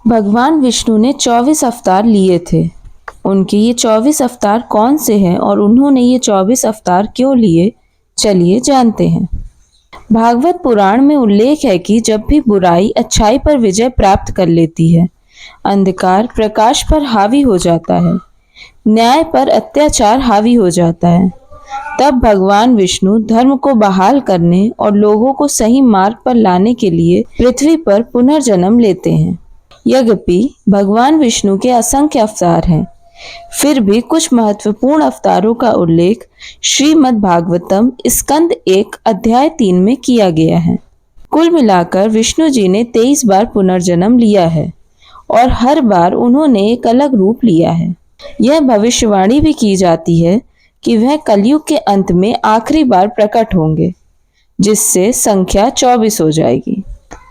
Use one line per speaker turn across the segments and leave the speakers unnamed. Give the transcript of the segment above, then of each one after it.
भगवान विष्णु ने 24 अवतार लिए थे। उनके ये 24 अवतार कौन से हैं और उन्होंने ये 24 अवतार क्यों लिए, चलिए जानते हैं। भागवत पुराण में उल्लेख है कि जब भी बुराई अच्छाई पर विजय प्राप्त कर लेती है, अंधकार प्रकाश पर हावी हो जाता है, न्याय पर अत्याचार हावी हो जाता है, तब भगवान विष्णु धर्म को बहाल करने और लोगों को सही मार्ग पर लाने के लिए पृथ्वी पर पुनर्जन्म लेते हैं। यद्यपि भगवान विष्णु के असंख्य अवतार हैं, फिर भी कुछ महत्वपूर्ण अवतारों का उल्लेख श्रीमद् भागवतम स्कंद 1 अध्याय 3 में किया गया है। कुल मिलाकर विष्णु जी ने 23 बार पुनर्जन्म लिया है और हर बार उन्होंने एक अलग रूप लिया है। यह भविष्यवाणी भी की जाती है कि वह कलयुग के अंत में आखिरी बार प्रकट होंगे, जिससे संख्या 24 हो जाएगी।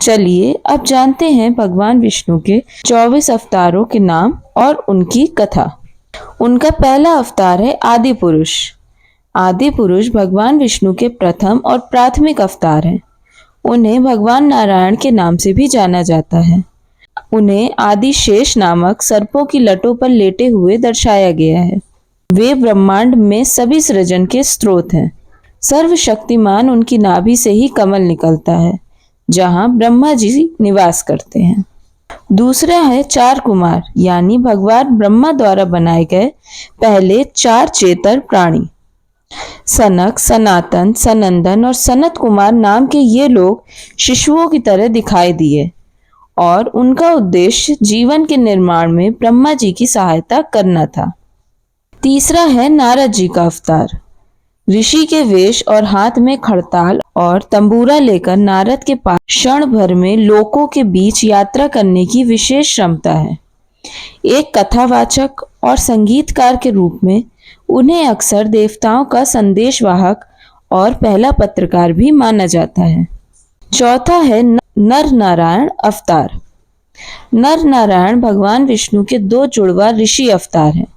चलिए अब जानते हैं भगवान विष्णु के 24 अवतारों के नाम और उनकी कथा। उनका पहला अवतार है आदि पुरुष। आदि पुरुष भगवान विष्णु के प्रथम और प्राथमिक अवतार हैं। उन्हें भगवान नारायण के नाम से भी जाना जाता है। उन्हें आदि शेष नामक सर्पों की लटों पर लेटे हुए दर्शाया गया है। वे ब्रह्मांड में सभी सृजन के स्रोत हैं। सर्वशक्तिमान उनकी नाभि से ही कमल निकलता है, जहां ब्रह्मा जी निवास करते हैं। दूसरा है चार कुमार, यानी भगवान ब्रह्मा द्वारा बनाए गए पहले 4 चेतर प्राणी। सनक, सनातन, सनंदन और सनत कुमार नाम के ये लोग शिशुओं की तरह दिखाई दिए और उनका उद्देश्य जीवन के निर्माण में ब्रह्मा जी की सहायता करना था। तीसरा है नारद जी का अवतार। ऋषि के वेश और हाथ में खड़ताल और तंबूरा लेकर नारद के पास क्षण भर में लोकों के बीच यात्रा करने की विशेष क्षमता है। एक कथावाचक और संगीतकार के रूप में उन्हें अक्सर देवताओं का संदेशवाहक और पहला पत्रकार भी माना जाता है। चौथा है नर नारायण अवतार। नर नारायण भगवान विष्णु के 2 जुड़वा ऋषि अवतार हैं।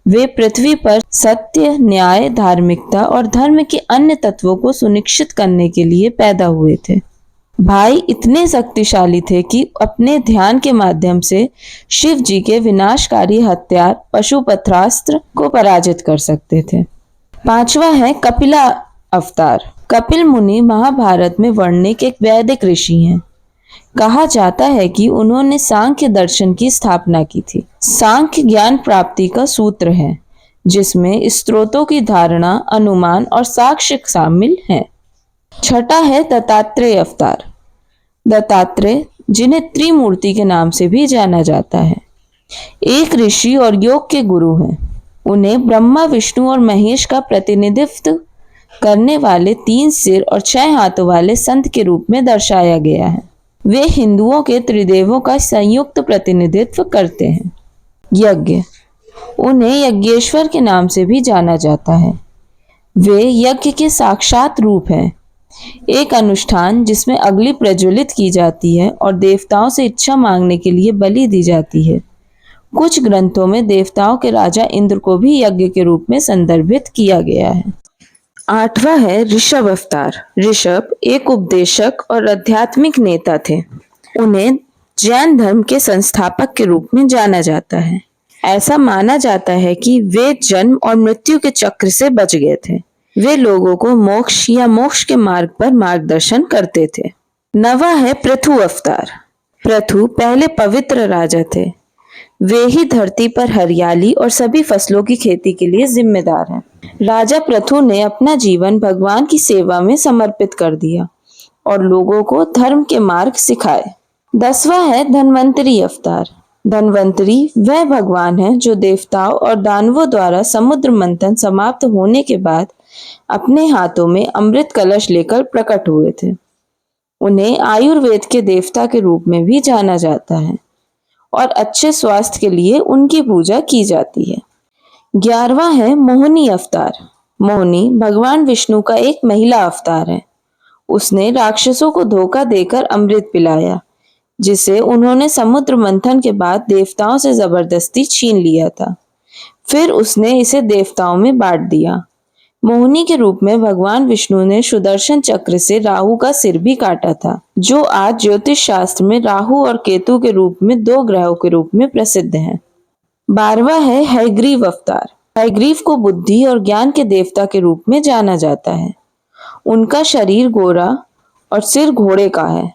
वे पृथ्वी पर सत्य, न्याय, धार्मिकता और धर्म के अन्य तत्वों को सुनिश्चित करने के लिए पैदा हुए थे। भाई इतने शक्तिशाली थे कि अपने ध्यान के माध्यम से शिव जी के विनाशकारी हथियार पशुपत्रास्त्र को पराजित कर सकते थे। पांचवा है कपिला अवतार। कपिल मुनि महाभारत में वर्णित एक वैदिक ऋषि हैं। कहा जाता है कि उन्होंने सांख्य दर्शन की स्थापना की थी। सांख्य ज्ञान प्राप्ति का सूत्र है, जिसमें स्रोतों की धारणा, अनुमान और साक्ष्य शामिल हैं। छठा है दत्तात्रेय अवतार। दत्तात्रेय, जिन्हें त्रिमूर्ति के नाम से भी जाना जाता है, एक ऋषि और योग के गुरु हैं। उन्हें ब्रह्मा, विष्णु और महेश का प्रतिनिधित्व करने वाले 3 सिर और 6 हाथों वाले संत के रूप में दर्शाया गया है। वे हिंदुओं के त्रिदेवों का संयुक्त प्रतिनिधित्व करते हैं। यज्ञ, उन्हें यज्ञेश्वर के नाम से भी जाना जाता है। वे यज्ञ के साक्षात रूप हैं। एक अनुष्ठान जिसमें अग्नि प्रज्वलित की जाती है और देवताओं से इच्छा मांगने के लिए बलि दी जाती है। कुछ ग्रंथों में देवताओं के राजा इंद्र को भी यज्ञ के रूप में संदर्भित किया गया है। आठवां है ऋषभ अवतार। ऋषभ एक उपदेशक और आध्यात्मिक नेता थे। उन्हें जैन धर्म के संस्थापक के रूप में जाना जाता है। ऐसा माना जाता है कि वे जन्म और मृत्यु के चक्र से बच गए थे। वे लोगों को मोक्ष या मोक्ष के मार्ग पर मार्गदर्शन करते थे। नवा है पृथु अवतार। पृथु पहले पवित्र राजा थे। वे ही धरती पर हरियाली और सभी फसलों की खेती के लिए जिम्मेदार हैं। राजा पृथु ने अपना जीवन भगवान की सेवा में समर्पित कर दिया और लोगों को धर्म के मार्ग सिखाए। 10वां है धन्वंतरी अवतार। धन्वंतरी वह भगवान है जो देवताओं और दानवों द्वारा समुद्र मंथन समाप्त होने के बाद अपने हाथों में अमृत कलश लेकर प्रकट हुए थे। उन्हें आयुर्वेद के देवता के रूप में भी जाना जाता है और अच्छे स्वास्थ्य के लिए उनकी पूजा की जाती है। 11वां है मोहिनी अवतार। मोहिनी भगवान विष्णु का एक महिला अवतार है। उसने राक्षसों को धोखा देकर अमृत पिलाया, जिसे उन्होंने समुद्र मंथन के बाद देवताओं से जबरदस्ती छीन लिया था। फिर उसने इसे देवताओं में बांट दिया। मोहिनी के रूप में भगवान विष्णु ने सुदर्शन चक्र से राहु का सिर भी काटा था, जो आज ज्योतिष शास्त्र में राहु और केतु के रूप में दो ग्रहों के रूप में प्रसिद्ध हैं। 12वां है हयग्रीव अवतार। हयग्रीव को बुद्धि और ज्ञान के देवता के रूप में जाना जाता है। उनका शरीर गोरा और सिर घोड़े का है।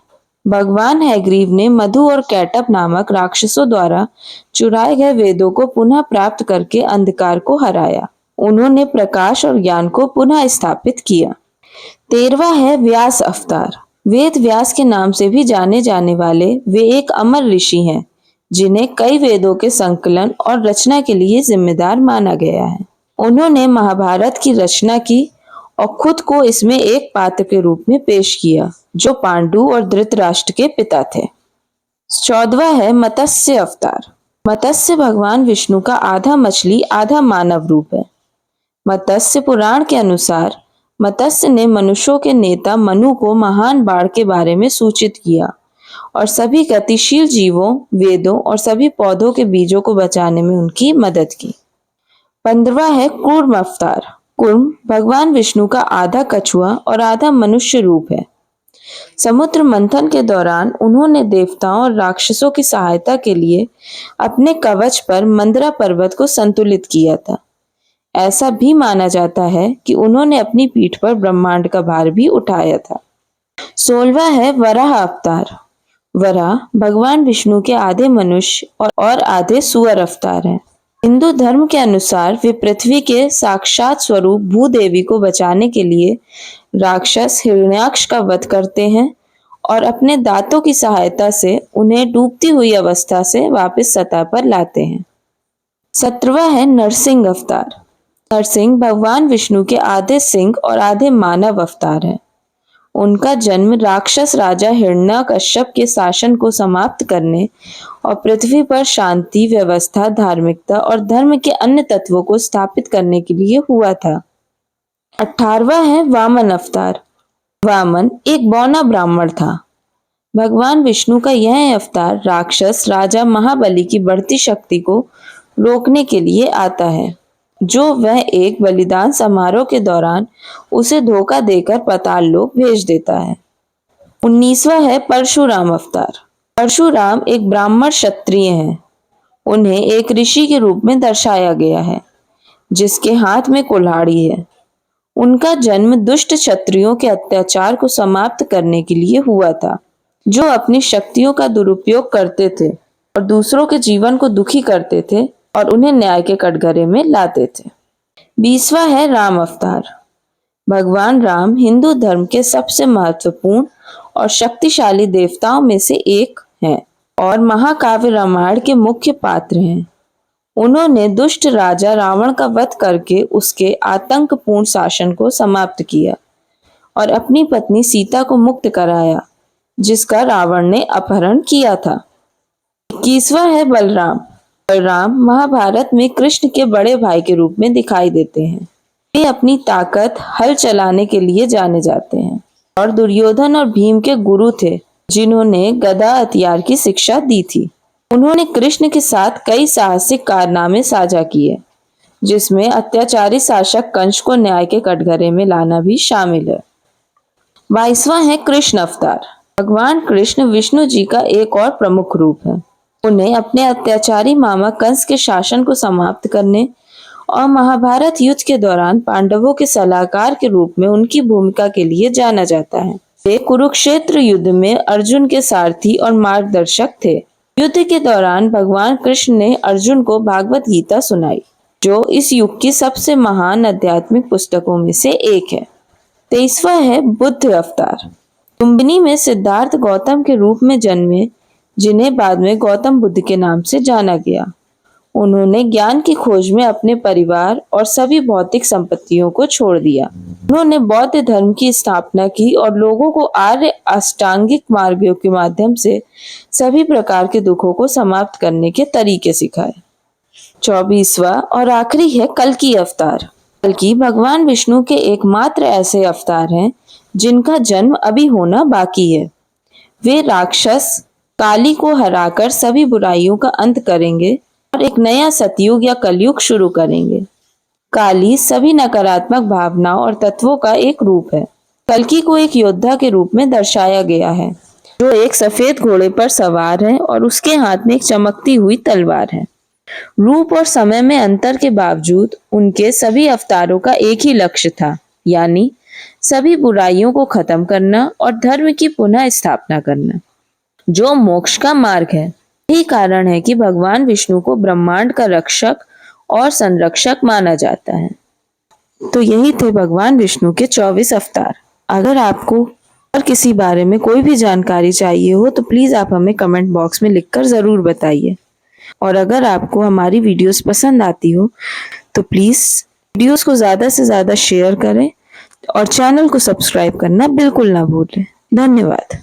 भगवान हयग्रीव ने मधु और कैटभ नामक राक्षसों द्वारा चुराए गए वेदों को पुनः प्राप्त करके अंधकार को हराया। उन्होंने प्रकाश और ज्ञान को पुनः स्थापित किया। 13वां है व्यास अवतार। वेद व्यास के नाम से भी जाने जाने वाले वे एक अमर ऋषि हैं, जिन्हें कई वेदों के संकलन और रचना के लिए जिम्मेदार माना गया है। उन्होंने महाभारत की रचना की और खुद को इसमें एक पात्र के रूप में पेश किया, जो पांडु और धृतराष्ट्र के पिता थे। 14वां है मत्स्य अवतार। मत्स्य भगवान विष्णु का आधा मछली आधा मानव रूप है। मत्स्य पुराण के अनुसार मत्स्य ने मनुष्यों के नेता मनु को महान बाढ़ के बारे में सूचित किया और सभी गतिशील जीवों, वेदों और सभी पौधों के बीजों को बचाने में उनकी मदद की। 15वां है कूर्म अवतार। कूर्म भगवान विष्णु का आधा कछुआ और आधा मनुष्य रूप है। समुद्र मंथन के दौरान उन्होंने देवताओं और राक्षसों की सहायता के लिए अपने कवच पर मंदरा पर्वत को संतुलित किया था। ऐसा भी माना जाता है कि उन्होंने अपनी पीठ पर ब्रह्मांड का भार भी उठाया था। 16वां है वराह अवतार। वराह भगवान विष्णु के आधे मनुष्य और आधे सुअर अवतार हैं। हिंदू धर्म के अनुसार वे पृथ्वी के साक्षात स्वरूप भूदेवी को बचाने के लिए राक्षस हिरण्याक्ष का वध करते हैं और अपने दांतों की सहायता से उन्हें डूबती हुई अवस्था से वापस सतह पर लाते हैं। 17वां है नरसिंह अवतार। नरसिंह भगवान विष्णु के आधे सिंह और आधे मानव अवतार हैं। उनका जन्म राक्षस राजा हिरण्यकश्यप के शासन को समाप्त करने और पृथ्वी पर शांति, व्यवस्था, धार्मिकता और धर्म के अन्य तत्वों को स्थापित करने के लिए हुआ था। 18वां है वामन अवतार। वामन एक बौना ब्राह्मण था। भगवान विष्णु का यह अवतार राक्षस राजा महाबली की बढ़ती शक्ति को रोकने के लिए आता है, जो वह एक बलिदान समारोह के दौरान उसे धोखा देकर पाताल लोक भेज देता है। 19वां है परशुराम अवतार। परशुराम एक ब्राह्मण क्षत्रिय हैं। उन्हें एक ऋषि के रूप में दर्शाया गया है, जिसके हाथ में कुल्हाड़ी है। उनका जन्म दुष्ट क्षत्रियों के अत्याचार को समाप्त करने के लिए हुआ था, जो अपनी शक्तियों का दुरुपयोग करते थे और दूसरों के जीवन को दुखी करते थे और उन्हें न्याय के कटघरे में लाते थे। 20वां है राम अवतार। भगवान राम हिंदू धर्म के सबसे महत्वपूर्ण और शक्तिशाली देवताओं में से एक हैं और महाकाव्य रामायण के मुख्य पात्र हैं। उन्होंने दुष्ट राजा रावण का वध करके उसके आतंकपूर्ण शासन को समाप्त किया और अपनी पत्नी सीता को मुक्त कराया, जिसका रावण ने अपहरण किया था। 21वां है बलराम। बलराम महाभारत में कृष्ण के बड़े भाई के रूप में दिखाई देते हैं। वे अपनी ताकत हल चलाने के लिए जाने जाते हैं और दुर्योधन और भीम के गुरु थे, जिन्होंने गदा हथियार की शिक्षा दी थी। उन्होंने कृष्ण के साथ कई साहसिक कारनामे साझा किए, जिसमें अत्याचारी शासक कंस को न्याय के कटघरे में लाना भी शामिल है। 22वां है कृष्ण अवतार। भगवान कृष्ण विष्णु जी का एक और प्रमुख रूप है। उन्हें अपने अत्याचारी मामा कंस के शासन को समाप्त करने और महाभारत युद्ध के दौरान पांडवों के सलाहकार के रूप में उनकी भूमिका के लिए जाना जाता है। वे कुरुक्षेत्र युद्ध में अर्जुन के सारथी और मार्गदर्शक थे। युद्ध के दौरान भगवान कृष्ण ने अर्जुन को भागवत गीता सुनाई, जो इस युग की सबसे महान आध्यात्मिक पुस्तकों में से एक है। 23वां है बुद्ध अवतार। लुम्बिनी में सिद्धार्थ गौतम के रूप में जन्मे, जिन्हें बाद में गौतम बुद्ध के नाम से जाना गया। उन्होंने ज्ञान की खोज में अपने परिवार और सभी भौतिक संपत्तियों को छोड़ दिया। उन्होंने बौद्ध धर्म की स्थापना की और लोगों को आर्य अष्टांगिक मार्गों के माध्यम से सभी प्रकार के दुखों को समाप्त करने के तरीके सिखाए। 24वां और आखिरी है कल्कि अवतार। कल्कि भगवान विष्णु के एकमात्र ऐसे अवतार हैं जिनका जन्म अभी होना बाकी है। वे राक्षस काली को हराकर सभी बुराइयों का अंत करेंगे और एक नया सतयुग या कलयुग शुरू करेंगे। काली सभी नकारात्मक भावनाओं और तत्वों का एक रूप है। कल्कि को एक योद्धा के रूप में दर्शाया गया है जो एक सफेद घोड़े पर सवार है और उसके हाथ में एक चमकती हुई तलवार है। रूप और समय में अंतर के बावजूद उनके सभी अवतारों का एक ही लक्ष्य था, यानी सभी बुराइयों को खत्म करना और धर्म की पुनः स्थापना करना, जो मोक्ष का मार्ग है। यही कारण है कि भगवान विष्णु को ब्रह्मांड का रक्षक और संरक्षक माना जाता है। तो यही थे भगवान विष्णु के 24 अवतार। अगर आपको और किसी बारे में कोई भी जानकारी चाहिए हो तो प्लीज आप हमें कमेंट बॉक्स में लिखकर जरूर बताइए। और अगर आपको हमारी वीडियोस पसंद आती हो तो प्लीज वीडियोस को ज्यादा से ज्यादा शेयर करें और चैनल को सब्सक्राइब करना बिल्कुल ना भूलें। धन्यवाद।